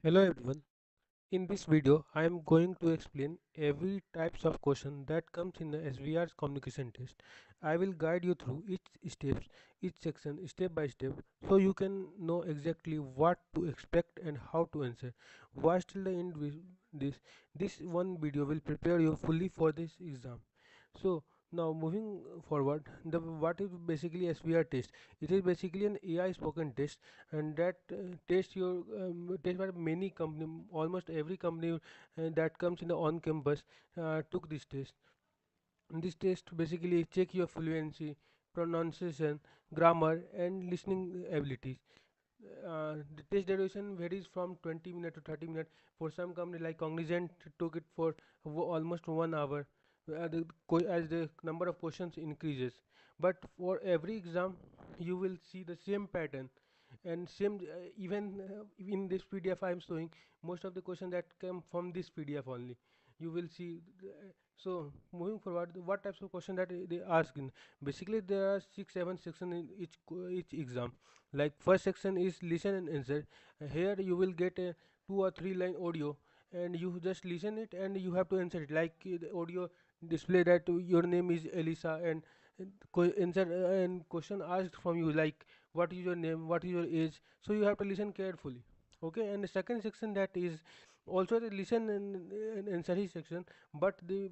Hello everyone. In this video, I am going to explain every types of question that comes in the SVR's communication test. I will guide you through each section step by step, so you can know exactly what to expect and how to answer. Watch till the end with this. This one video will prepare you fully for this exam. So now moving forward, the what is basically SVR test? It is basically an AI spoken test, and that test by many company, almost every company that comes in the on campus took this test. This test basically check your fluency, pronunciation, grammar, and listening abilities. The test duration varies from 20 minutes to 30 minutes. For some company like Cognizant took it for almost 1 hour as the number of questions increases. But for every exam, you will see the same pattern and same even in this PDF I am showing most of the questions that come from this PDF only. You will see. So moving forward, what types of question that they ask in? Basically, there are 6, 7 sections in each exam. Like first section is listen and answer. Here you will get a 2 or 3 line audio, and you just listen it and you have to answer it. Like the audio display that your name is Elisa and answer and question asked from you like what is your name, what is your age. So you have to listen carefully. Okay, and the second section that is also the listen and answer section, but the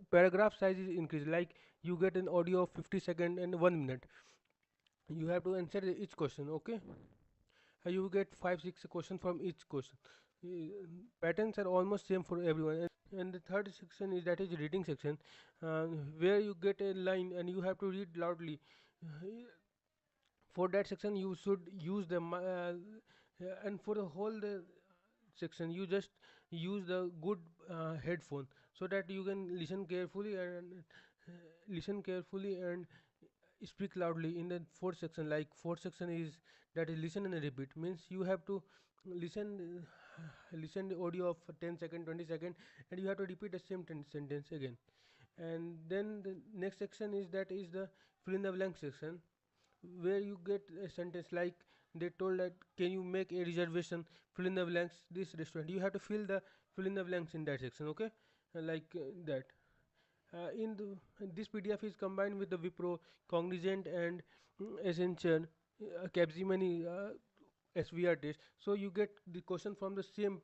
paragraph size is increased. Like you get an audio of 50 seconds and 1 minute. You have to answer each question. Okay, you get 5 6 questions from each question. Patterns are almost same for everyone. And the third section is that is reading section, uh, where you get a line and you have to read loudly. For that section you should use and for the whole the section you just use the good headphone, so that you can listen carefully and speak loudly in the fourth section. Like fourth section is that is listen and repeat, means you have to listen listen the audio of 10 second 20 second, and you have to repeat the same sentence again. And then the next section is that is the fill in the blank section, where you get a sentence like they told that can you make a reservation, fill in the blanks this restaurant. You have to fill in the blanks in that section. Okay, that in this PDF is combined with the Wipro, Cognizant, and Accenture, Capgemini SVR test. So you get the question from the same.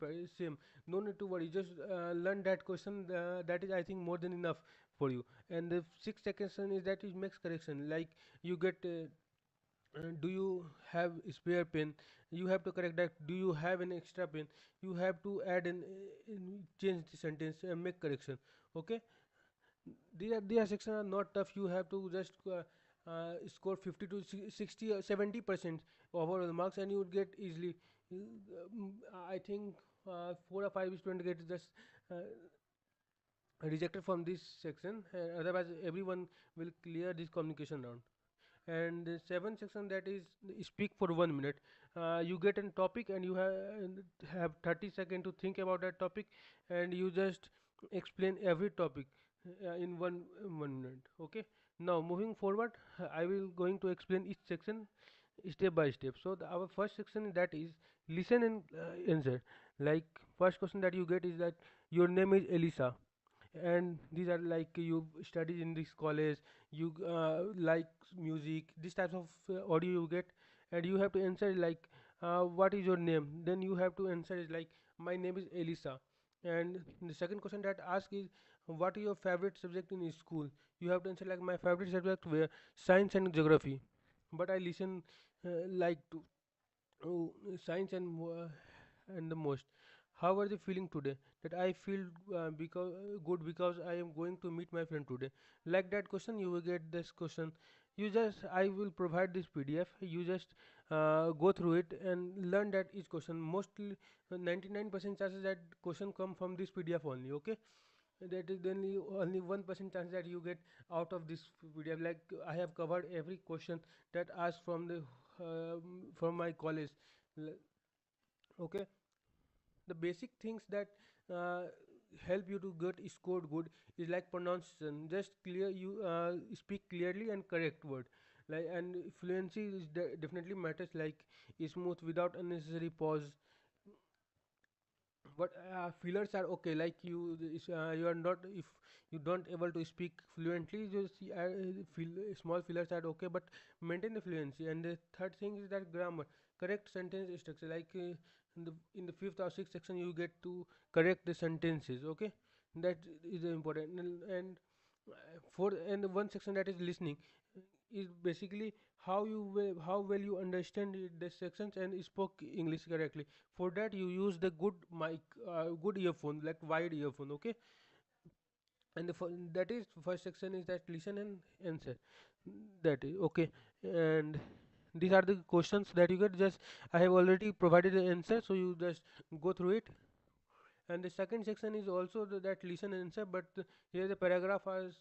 No need to worry. Just learn that question. That is, I think, more than enough for you. And the sixth section is that is makes correction. Like you get. Do you have spare pen? You have to correct that. Do you have an extra pen? You have to add change the sentence and make correction. Okay, these sections are not tough. You have to just score 50 to 60 or 70% overall marks, and you would get easily. I think 4 or 5 students get just rejected from this section. Otherwise, everyone will clear this communication round. And the seventh section that is speak for 1 minute. You get a topic and you have 30 seconds to think about that topic, and you just explain every topic in 1 minute. Okay, now moving forward, I will going to explain each section step by step. So our first section that is listen and answer. Like first question that you get is that your name is Elisa, and these are like you studied in this college, you like music, this types of audio you get, and you have to answer like what is your name. Then you have to answer is like my name is Elisa. And the second question that ask is what is your favorite subject in school. You have to answer like my favorite subject were science and geography, but I listen like to science and the most. How are they feeling today? That I feel because good because I am going to meet my friend today. Like that question, you will get this question. You just I will provide this PDF. You just go through it and learn that each question. Mostly 99% chances that question come from this PDF only. Okay, that is then only 1% chance that you get out of this PDF. Like I have covered every question that asked from my college. Okay, the basic things that uh, help you to get scored good is like pronunciation. Just clear you speak clearly and correct word. Like and fluency is definitely matters. Like smooth without unnecessary pause. but fillers are okay, like you are not, if you don't able to speak fluently, just small fillers are okay, but maintain the fluency. And the third thing is that grammar, correct sentence structure, like in the fifth or sixth section you get to correct the sentences, okay, that is important. And one section that is listening is basically how well you understand the sections and spoke English correctly. For that you use the good mic, good earphone, like wide earphone, okay. And that is first section is that listen and answer, that is okay. And these are the questions that you get. Just I have already provided the answer, so you just go through it. And the second section is also that listen and answer, but here the paragraph is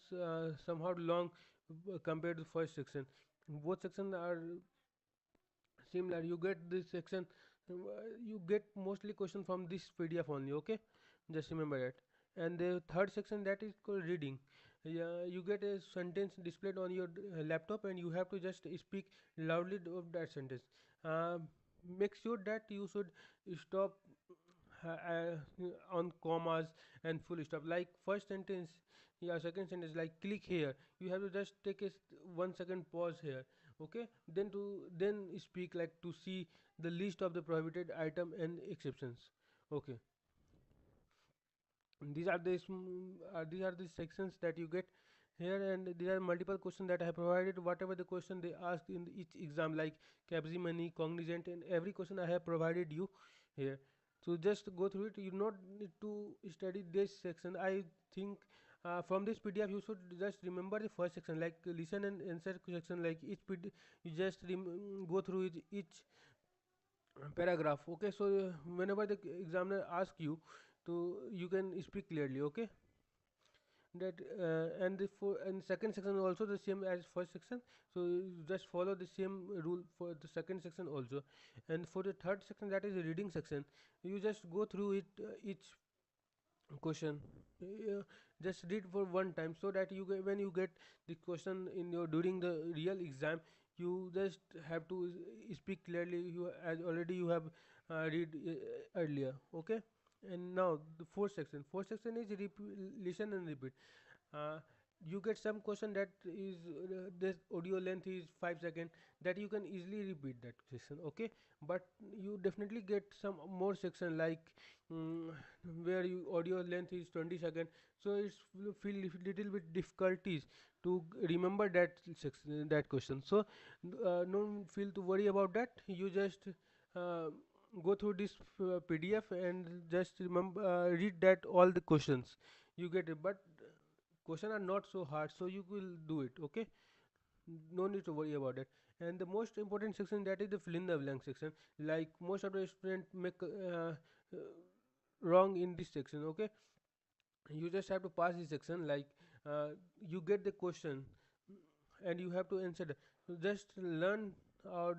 somehow long compared to first section. Both sections are similar. You get this section, you get mostly question from this PDF only, okay, just remember that. And the third section, that is called reading. Yeah, you get a sentence displayed on your laptop, and you have to just speak loudly of that sentence. uh, make sure that you should stop on commas and full stop, like first sentence, yeah, second sentence, like click here, you have to just take a 1 second pause here, okay, then speak like to see the list of the prohibited item and exceptions, okay. These are the sections that you get here. And there are multiple questions that I have provided. Whatever the question they ask in each exam, like Capgemini, Cognizant, and every question I have provided you here. So just go through it. You not need to study this section. I think from this PDF you should just remember the first section, like listen and answer section. Like each you just go through each paragraph, okay. So whenever the examiner asks you, to you can speak clearly, okay. That and second section also the same as first section, so you just follow the same rule for the second section also. And for the third section, that is the reading section, you just go through it, each question, uh, just read for one time, so that you get, when you get the question in your during the real exam, you just have to speak clearly, you as already you have read earlier, okay. And now the fourth section is listen and repeat. uh, you get some question that is this audio length is 5 seconds, that you can easily repeat that section, okay. But you definitely get some more section, like mm, where you audio length is 20 seconds, so it's feel little bit difficulties to remember that section, that question. So don't feel to worry about that, you just uh, go through this PDF and just remember, read that all the questions you get it. But question are not so hard, so you will do it, okay. No need to worry about it. And the most important section, that is the fill in the blank section, like most of the students make wrong in this section, okay. You just have to pass this section, like uh, you get the question and you have to answer that. So just learn, or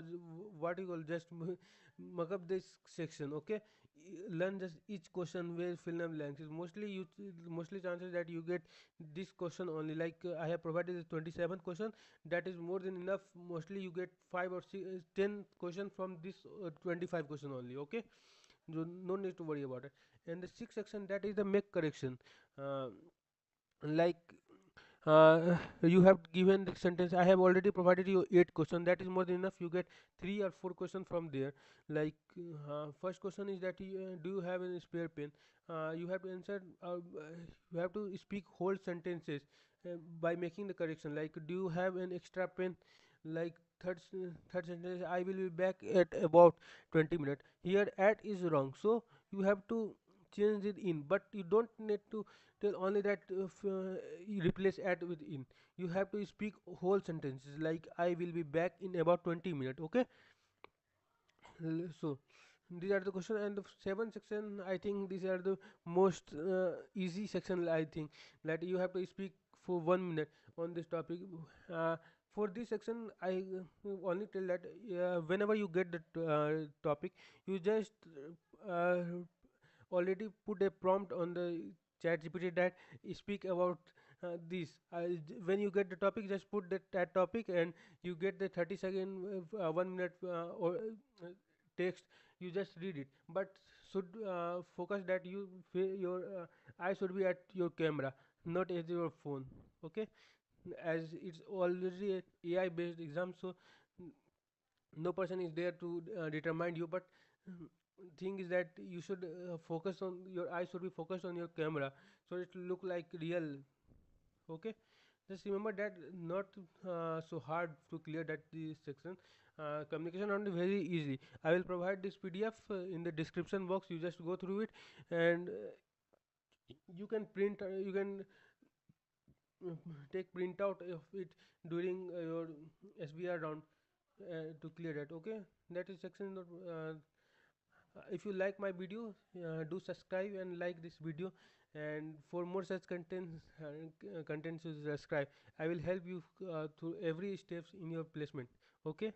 what you call, just mug up this section, okay. Learn just each question where fill in blanks is, mostly chances that you get this question only, like I have provided the 27th question, that is more than enough. Mostly you get 5 or 6, 10 question from this 25 question only, okay. So no need to worry about it. And the sixth section, that is the make correction. uh, like you have given the sentence, I have already provided you 8 question, that is more than enough. You get 3 or 4 question from there, like first question is that do you have any spare pen. You have to answer, you have to speak whole sentences by making the correction, like do you have an extra pen. Like third sentence, I will be back at about 20 minutes. Here at is wrong, so you have to change it in, but you don't need to tell only that if you replace at with in. You have to speak whole sentences, like I will be back in about 20 minutes, okay. So these are the question. And the seventh section, I think these are the most easy section, I think, that you have to speak for 1 minute on this topic. uh, for this section, I only tell that whenever you get the topic, you just uh, already put a prompt on the chat GPT that speak about this. When you get the topic, just put that topic, and you get the 30-second 1 minute or text, you just read it. But should focus that your eye should be at your camera, not at your phone. Okay, as it's already a AI based exam, so no person is there to determine you, but thing is that you should focus on your eyes should be focused on your camera, so it look like real. Okay, just remember that, not so hard to clear that this section. Communication only very easy. I will provide this PDF in the description box. You just go through it, and you can print you can take printout of it during your SBR round to clear that. Okay, that is section. If you like my video, do subscribe and like this video, and for more such contents to subscribe. I will help you through every steps in your placement. Okay.